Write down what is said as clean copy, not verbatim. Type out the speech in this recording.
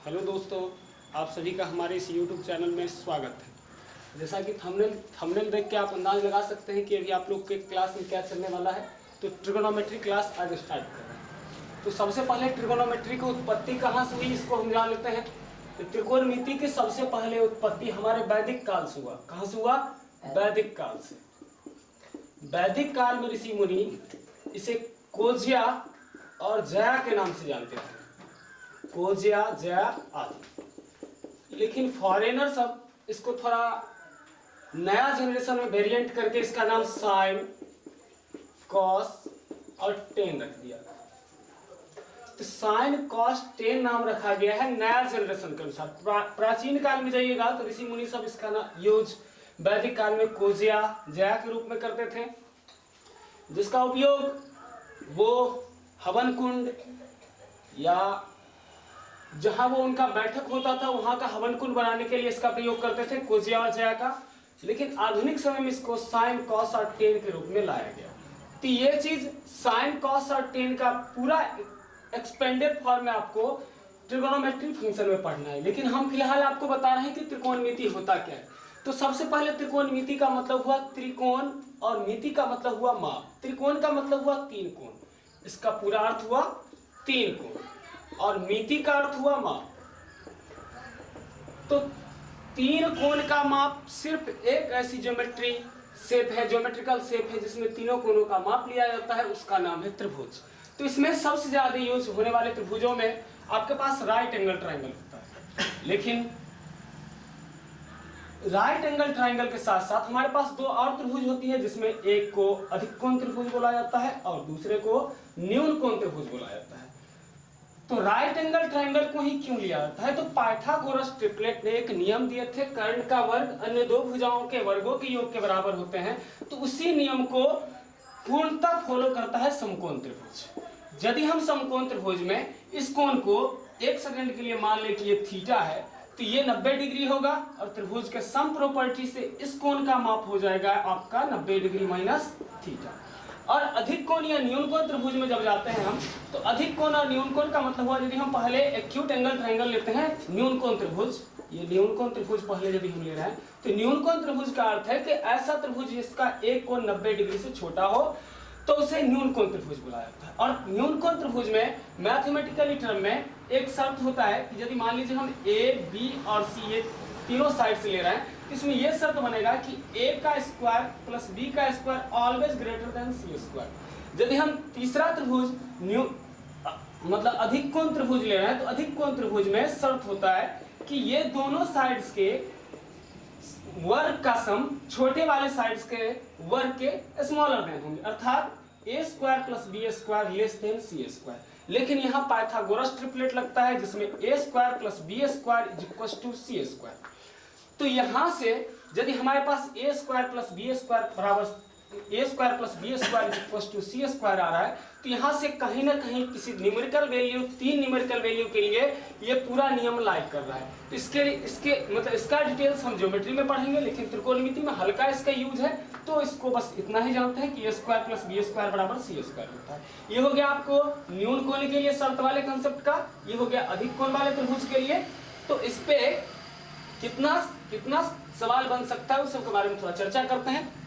Hello दोस्तों, आप सभी का हमारे इस YouTube चैनल में स्वागत है। जैसा कि थंबनेल देख के आप अंदाज लगा सकते हैं कि अभी आप लोग के क्लास में क्या चलने वाला है। तो ट्रिगोनोमेट्री क्लास आज स्टार्ट कर रहे हैं। तो सबसे पहले ट्रिगोनोमेट्री की उत्पत्ति कहाँ से हुई इसको हम जान लेते हैं। तो त्रिकोणमिति की सबसे पहले उत्पत्ति हमारे वैदिक काल से हुआ। कहाँ से हुआ? वैदिक काल से। वैदिक काल में ऋषि मुनि इसे कोज्या और जया के नाम से जानते थे। कोज्या, जया आदि। लेकिन फॉरेनर सब इसको थोड़ा नया जनरेशन में वेरिएंट करके इसका नाम साइन, कॉस और टेन रख दिया। तो साइन, कॉस, टेन नाम रखा गया है नया जनरेशन के अनुसार। प्राचीन काल में जाइएगा तो ऋषि मुनि सब इसका नाम यूज वैदिक काल में कोज्या, जया के रूप में करते थे, जिसका उपयोग वो हवन कुंड या जहां वो उनका बैठक होता था वहां का हवन कुंड बनाने के लिए इसका प्रयोग करते थे, कोज्या और जया का। लेकिन आधुनिक समय में इसको साइन, कॉस और टेन के रूप में लाया गया। तो ये चीज साइन, कॉस और टेन का पूरा एक्सपेंडेड फॉर्म में आपको ट्रिगोनोमेट्री फंक्शन में पढ़ना है। लेकिन हम फिलहाल आपको बता रहे हैं कि त्रिकोणमिति होता क्या है। तो सबसे पहले त्रिकोणमिति का मतलब हुआ त्रिकोण और मिति का मतलब हुआ माप। त्रिकोण का मतलब हुआ तीन कोण, इसका पूरा अर्थ हुआ तीन कोण, और मिति का अर्थ हुआ माप। तो तीन कोण का माप सिर्फ एक ऐसी ज्योमेट्री शेप है, ज्योमेट्रिकल शेप है जिसमें तीनों कोणों का माप लिया जाता है, उसका नाम है त्रिभुज। तो इसमें सबसे ज्यादा यूज होने वाले त्रिभुजों में आपके पास राइट एंगल ट्रायंगल होता है। लेकिन राइट एंगल ट्रायंगल के साथ साथ हमारे पास दो और त्रिभुज होती है, जिसमें एक को अधिक कोण त्रिभुज बोला जाता है और दूसरे को न्यून कोण त्रिभुज बोला जाता है। तो राइट एंगल ट्रायंगल को ही क्यों लिया जाता है? तो पाइथागोरस ट्रिपलेट ने एक नियम दिए थे, कर्ण का वर्ग अन्य दो भुजाओं के वर्गों के योग के बराबर होते हैं। तो उसी नियम को पूर्णतः फॉलो करता है समकोण त्रिभुज। यदि हम समकोण त्रिभुज में इस कोण को एक सेकंड के लिए मान ले कि ये थीटा है, तो ये 90 डिग्री होगा और त्रिभुज के सम प्रॉपर्टी से इस कोण का माप हो जाएगा आपका 90 डिग्री माइनस थीटा। और अधिक कोण या न्यून कोण त्रिभुज में जब जाते हैं हम, तो अधिक कोण और न्यून कोण का मतलब हुआ, यदि हम पहले एक्यूट एंगल ट्रायंगल लेते हैं न्यून कोण त्रिभुज, ये न्यून कोण त्रिभुज पहले यदि हम ले रहे हैं, तो न्यून कोण त्रिभुज का अर्थ है कि ऐसा त्रिभुज जिसका एक कोण 90 डिग्री से छोटा हो तो उसे न्यून कोण त्रिभुज बुलाया जाता है। और न्यून कोण त्रिभुज में मैथमेटिकली टर्म में एक शर्त होता है कि यदि मान लीजिए हम ए, बी और सी ये तीनों साइड से ले रहे हैं, इसमें यह शर्त बनेगा कि a का स्क्वायर प्लस b का square always greater than c square. यदि हम तीसरा त्रिभुज मतलब अधिक कोण त्रिभुज ले रहे हैं, तो अधिक कोण त्रिभुज में शर्त होता है कि ये दोनों साइड्स के वर्ग का सम छोटे वाले साइड्स के वर्ग के स्मॉलर देन होंगे, अर्थात a square plus b square less than c square. लेकिन यहाँ पाइथागोरस ट्रिपलेट लगता है जिसमें a square plus b square is equal to c square. तो यहां से यदि हमारे पास a square plus b square बराबर a square plus b square is equal to c square आ रहा है, तो यहां से कहीं ना कहीं किसी न्यूमेरिकल वैल्यू, तीन न्यूमेरिकल वैल्यू के लिए ये पूरा नियम लाइक कर रहा है। तो इसके मतलब इसका डिटेल्स हम ज्योमेट्री में पढ़ेंगे, लेकिन त्रिकोणमिति में हल्का इसका यूज है, तो इसको बस इतना ही जानते हैं कि a square plus b square बराबर c स्क्वायर होता है। ये हो गया आपको न्यून कोण के लिए शर्त वाले कंसेप्ट का, ये हो गया अधिक कोण वाले त्रिभुज के लिए। तो इस पे कितना सवाल बन सकता है उस सब के बारे में थोड़ा चर्चा करते हैं।